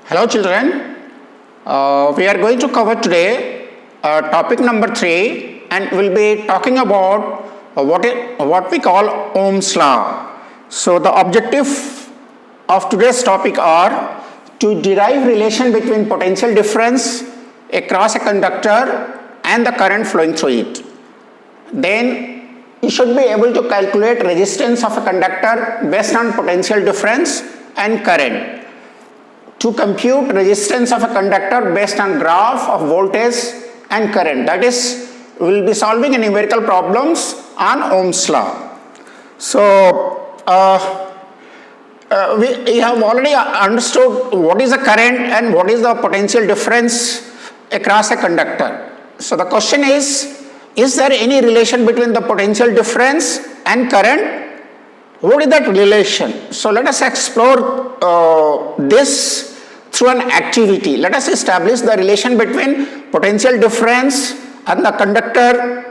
Hello children, we are going to cover today topic number 3 and we'll be talking about what we call Ohm's law. So the objective of today's topic are to derive relation between potential difference across a conductor and the current flowing through it. Then you should be able to calculate resistance of a conductor based on potential difference and current. To compute resistance of a conductor based on graph of voltage and current, that is, we will be solving numerical problems on Ohm's law. So we have already understood what is the current and what is the potential difference across a conductor. So the question is there any relation between the potential difference and current? What is that relation? So let us explore this through an activity. Let us establish the relation between potential difference and the conductor,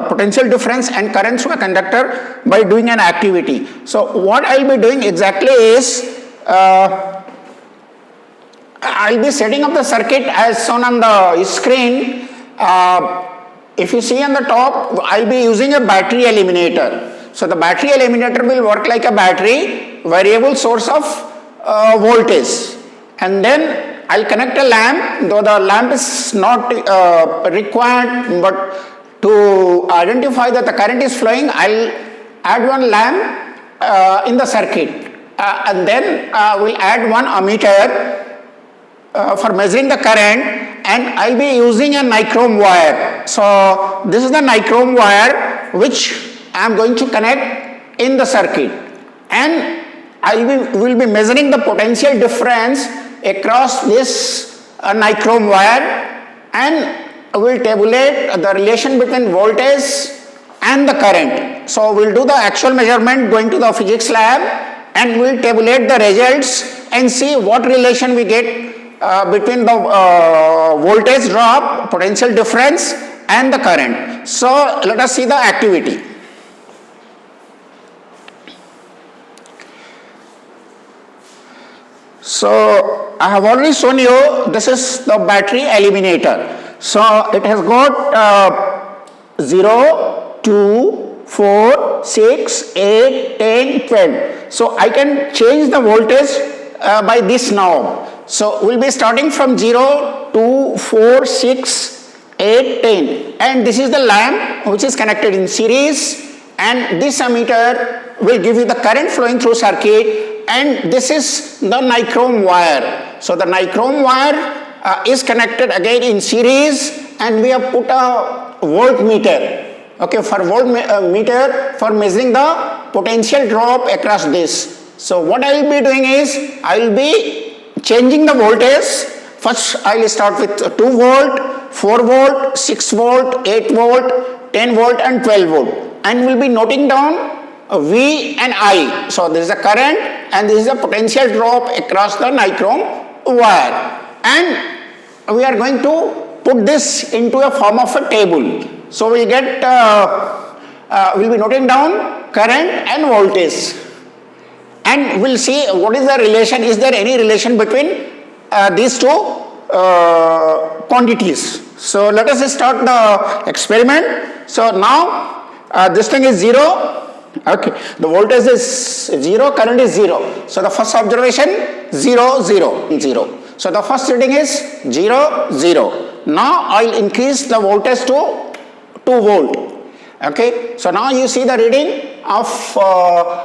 potential difference and current through a conductor by doing an activity. So what I will be doing exactly is, I will be setting up the circuit as shown on the screen. If you see on the top, I will be using a battery eliminator. So the battery eliminator will work like a battery, variable source of voltage. And then I'll connect a lamp, though the lamp is not required, but to identify that the current is flowing, I'll add one lamp in the circuit. And then we'll add one ammeter for measuring the current, and I'll be using a nichrome wire. So this is the nichrome wire which I am going to connect in the circuit, and will be measuring the potential difference across this nichrome wire, and will tabulate the relation between voltage and the current. So we'll do the actual measurement going to the physics lab, and we'll tabulate the results and see what relation we get between the voltage drop, potential difference and the current. So let us see the activity. So I have already shown you, this is the battery eliminator. So it has got 0, 2, 4, 6, 8, 10, 12. So I can change the voltage by this knob. So we'll be starting from 0, 2, 4, 6, 8, 10. And this is the lamp which is connected in series, and this ammeter will give you the current flowing through circuit. And this is the nichrome wire. So the nichrome wire is connected again in series, and we have put a voltmeter, okay, for voltmeter for measuring the potential drop across this. So what I will be doing is, I will be changing the voltage. First I will start with 2 volt, 4 volt, 6 volt, 8 volt, 10 volt and 12 volt, and we will be noting down V and I. So this is the current and this is the potential drop across the nichrome wire, and we are going to put this into a form of a table. So we'll get we'll be noting down current and voltage, and we'll see what is the relation. Is there any relation between these two quantities? So let us start the experiment. So now this thing is 0. Okay, the voltage is 0, current is 0. So the first observation 0, 0, 0. So the first reading is 0, 0. Now I will increase the voltage to 2 volt. Okay, so now you see the reading of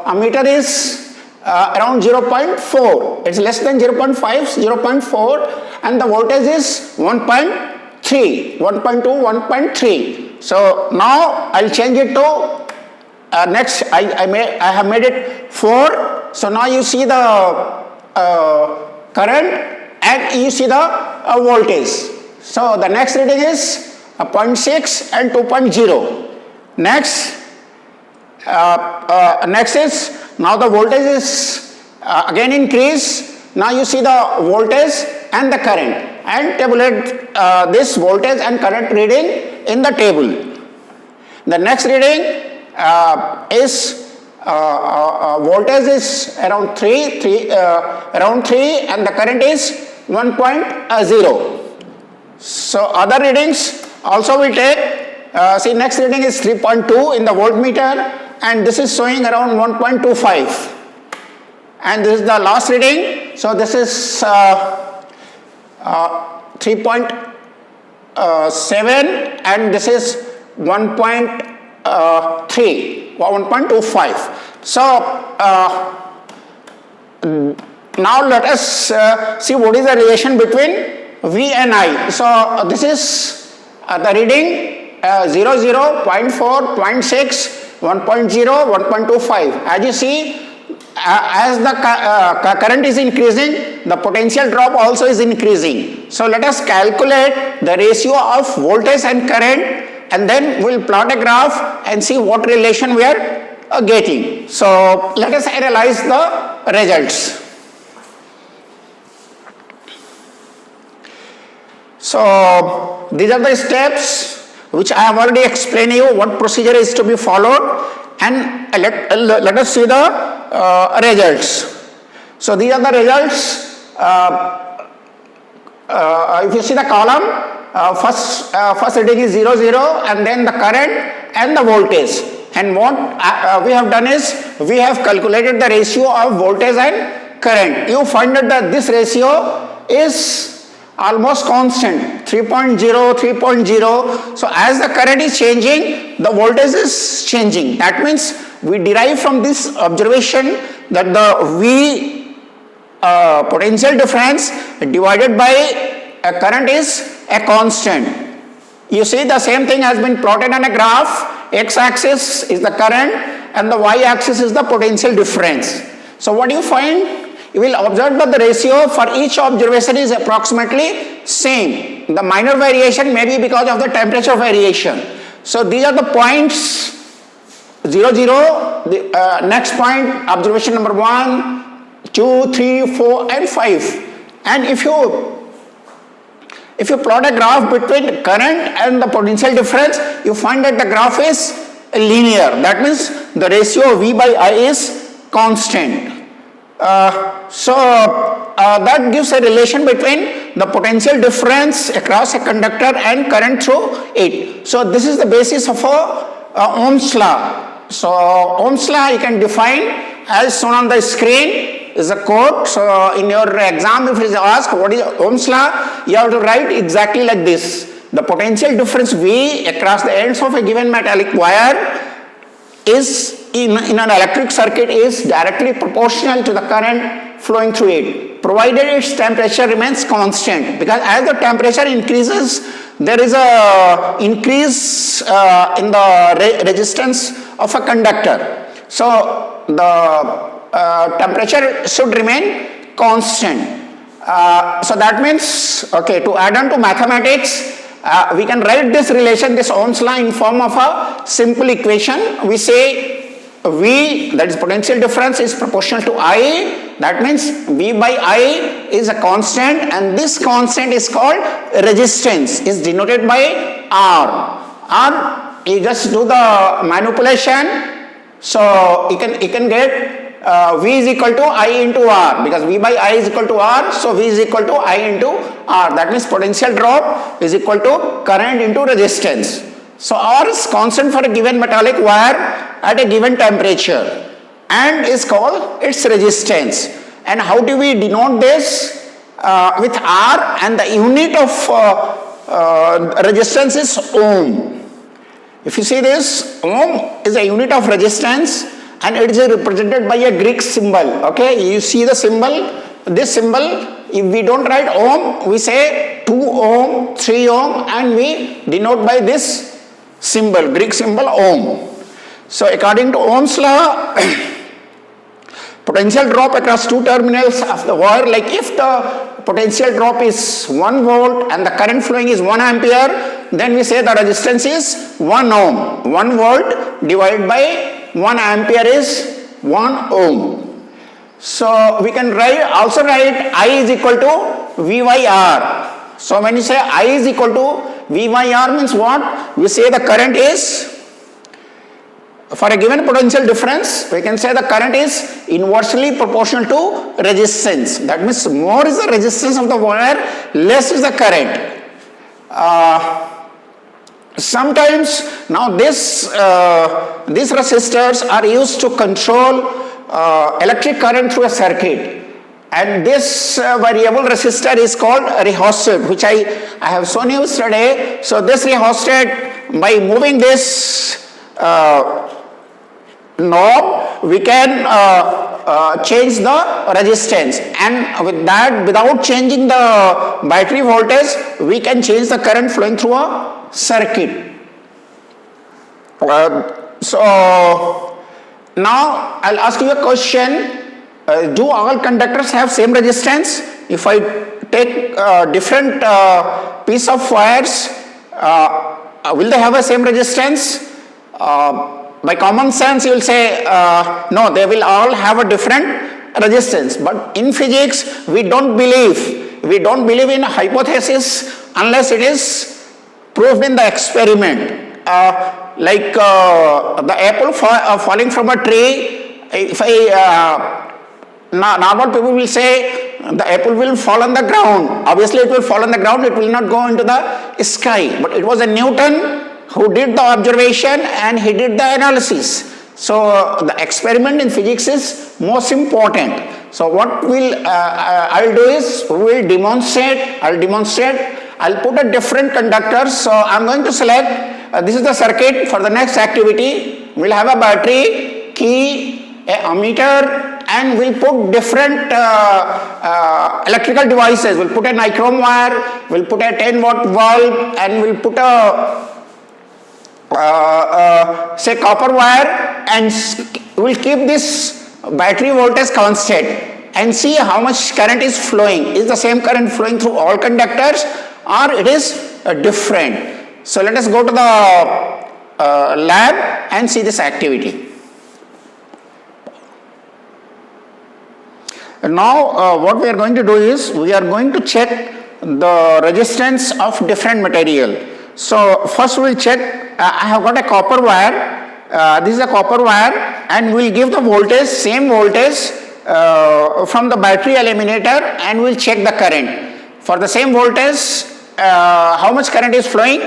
ammeter is around 0.4. It's less than 0.5, 0.4, and the voltage is 1.3, 1.2, 1.3. So now I'll change it to next, I have made it 4. So now you see the current and you see the voltage. So the next reading is 0.6 and 2.0. Next, next is, now the voltage is again increased. Now you see the voltage and the current, and tabulate this voltage and current reading in the table. The next reading is voltage is around 3 and the current is 1.0. So other readings also we take. See, next reading is 3.2 in the voltmeter, and this is showing around 1.25. And this is the last reading. So this is 3.7, and this is 1.3 or 1.25. So now let us see what is the relation between V and I. So this is the reading 0, 0, 0.4, 0.6, 1.0, 1.25. As you see, as the current is increasing, the potential drop also is increasing. So let us calculate the ratio of voltage and current, and then we'll plot a graph and see what relation we are getting. So let us analyze the results. So these are the steps which I have already explained you what procedure is to be followed, and let us see the results. So these are the results. If you see the column, first reading is 0, 0, and then the current and the voltage. And what we have done is we have calculated the ratio of voltage and current. You find that this ratio is almost constant, 3.0, 3.0. So as the current is changing, the voltage is changing. That means we derive from this observation that the V potential difference divided by a current is a constant. You see, the same thing has been plotted on a graph. X-axis is the current and the Y-axis is the potential difference. So what you find? You will observe that the ratio for each observation is approximately same. The minor variation may be because of the temperature variation. So these are the points 0, 0, the next point, observation number 1, 2, 3, 4 and 5. And if you plot a graph between current and the potential difference, you find that the graph is linear. That means the ratio V by I is constant. That gives a relation between the potential difference across a conductor and current through it. So this is the basis of Ohm's law. So Ohm's law you can define as shown on the screen is a quote. So in your exam, if it is asked what is Ohm's law, you have to write exactly like this. The potential difference V across the ends of a given metallic wire is in an electric circuit is directly proportional to the current flowing through it, provided its temperature remains constant, because as the temperature increases, there is a increase in the resistance of a conductor. So the temperature should remain constant. So that means, okay, to add on to mathematics, we can write this relation, this Ohm's law, in form of a simple equation. We say V, that is potential difference, is proportional to I. That means V by I is a constant, and this constant is called resistance, is denoted by R. R, you just do the manipulation. So you can get V is equal to I into R, because V by I is equal to R, so V is equal to I into R. That means potential drop is equal to current into resistance. So R is constant for a given metallic wire at a given temperature and is called its resistance. And how do we denote this? With R, and the unit of resistance is Ohm. If you see this, Ohm is a unit of resistance and it is represented by a Greek symbol. Okay, you see the symbol, this symbol, if we don't write Ohm, we say 2 ohm, 3 ohm, and we denote by this symbol, Greek symbol Ohm. So according to Ohm's law, potential drop across two terminals of the wire, like if the potential drop is 1 volt and the current flowing is 1 ampere, then we say the resistance is 1 ohm. 1 volt divided by 1 ampere is 1 ohm. So we can also write I is equal to V by R. So when you say I is equal to V by R means what? We say the current is for a given potential difference, we can say the current is inversely proportional to resistance. That means more is the resistance of the wire, less is the current. Sometimes now these resistors are used to control electric current through a circuit. And this variable resistor is called rheostat, which I have shown you yesterday. So this rheostat, by moving this knob, we can change the resistance, and with that, without changing the battery voltage, we can change the current flowing through a circuit. So now I'll ask you a question. Do all conductors have same resistance? If I take different piece of wires, will they have a same resistance? By common sense, you will say no, they will all have a different resistance. But in physics, we don't believe in a hypothesis unless it is proved in the experiment. Like the apple falling from a tree. If normal people will say the apple will fall on the ground. Obviously, it will fall on the ground. It will not go into the sky. But it was a Newton who did the observation and he did the analysis. So the experiment in physics is most important. So what I'll do is we will demonstrate. I'll put a different conductor. So I'm going to select. This is the circuit for the next activity. We'll have a battery, key, a ammeter, and we'll put different electrical devices. We'll put a nichrome wire, we'll put a 10-watt bulb, and we'll put a say copper wire, and we'll keep this battery voltage constant and see how much current is flowing. Is the same current flowing through all conductors or it is different? So let us go to the lab and see this activity. Now what we are going to do is we are going to check the resistance of different material. So first we will check. I have got a copper wire. This is a copper wire, and we will give the voltage, same voltage from the battery eliminator, and we will check the current. For the same voltage, how much current is flowing?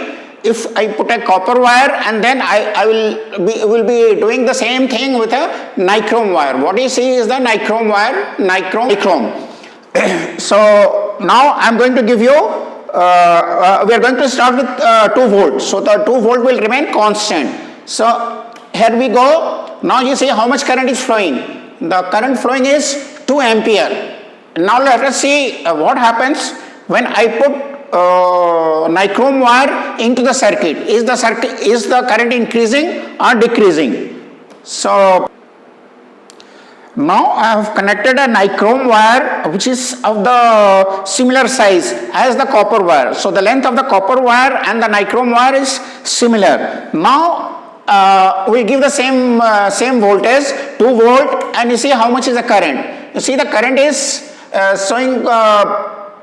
If I put a copper wire, and then I will be doing the same thing with a nichrome wire. What you see is the nichrome wire, nichrome. So now I am going to give you, we are going to start with 2 volts. So the 2 volt will remain constant. So here we go. Now you see how much current is flowing. The current flowing is 2 ampere. Now let us see what happens when I put nichrome wire into the circuit. Is the current increasing or decreasing? So now I have connected a nichrome wire which is of the similar size as the copper wire. So the length of the copper wire and the nichrome wire is similar. Now we give the same voltage, 2 volt, and you see how much is the current. You see the current is showing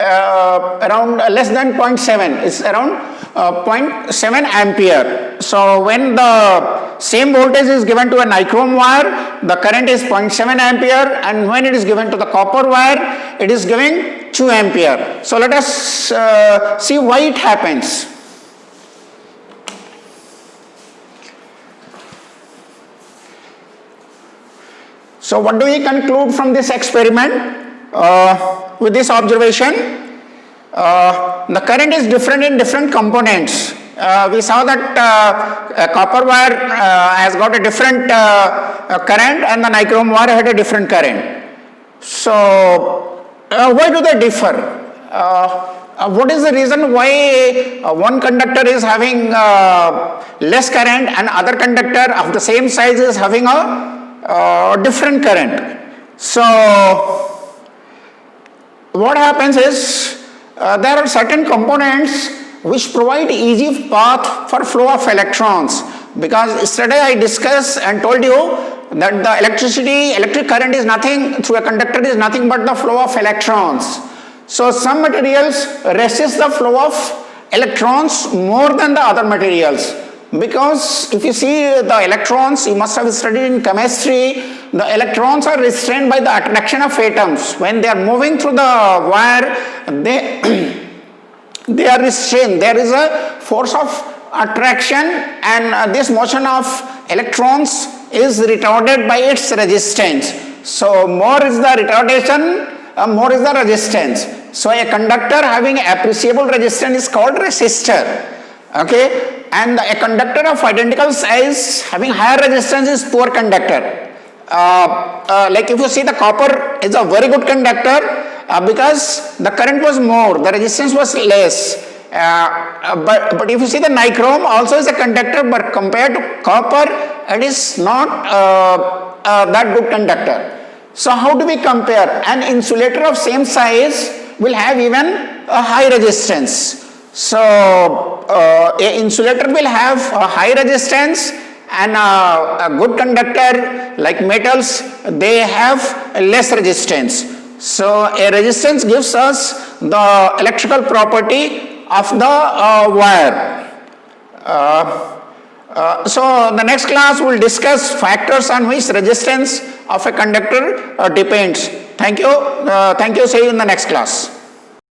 around less than 0.7. It's around 0.7 ampere. So when the same voltage is given to a nichrome wire, the current is 0.7 ampere, and when it is given to the copper wire, it is giving 2 ampere. So let us see why it happens. So what do we conclude from this experiment? With this observation, the current is different in different components. We saw that copper wire has got a different current and the nichrome wire had a different current. So why do they differ? What is the reason why one conductor is having less current and other conductor of the same size is having a different current? So what happens is there are certain components which provide easy path for flow of electrons, because yesterday I discussed and told you that the electric current is nothing, through a conductor is nothing but the flow of electrons. So some materials resist the flow of electrons more than the other materials. Because if you see the electrons, you must have studied in chemistry, the electrons are restrained by the attraction of atoms. When they are moving through the wire, they are restrained. There is a force of attraction, and this motion of electrons is retarded by its resistance. So more is the retardation, more is the resistance. So a conductor having appreciable resistance is called resistor. Okay, and a conductor of identical size having higher resistance is poor conductor. Like if you see, the copper is a very good conductor because the current was more, the resistance was less. But if you see, the nichrome also is a conductor, but compared to copper, it is not that good conductor. So how do we compare? An insulator of same size will have even a high resistance. So a insulator will have a high resistance, and a good conductor like metals, they have less resistance. So a resistance gives us the electrical property of the wire. So the next class will discuss factors on which resistance of a conductor depends. Thank you. See you in the next class.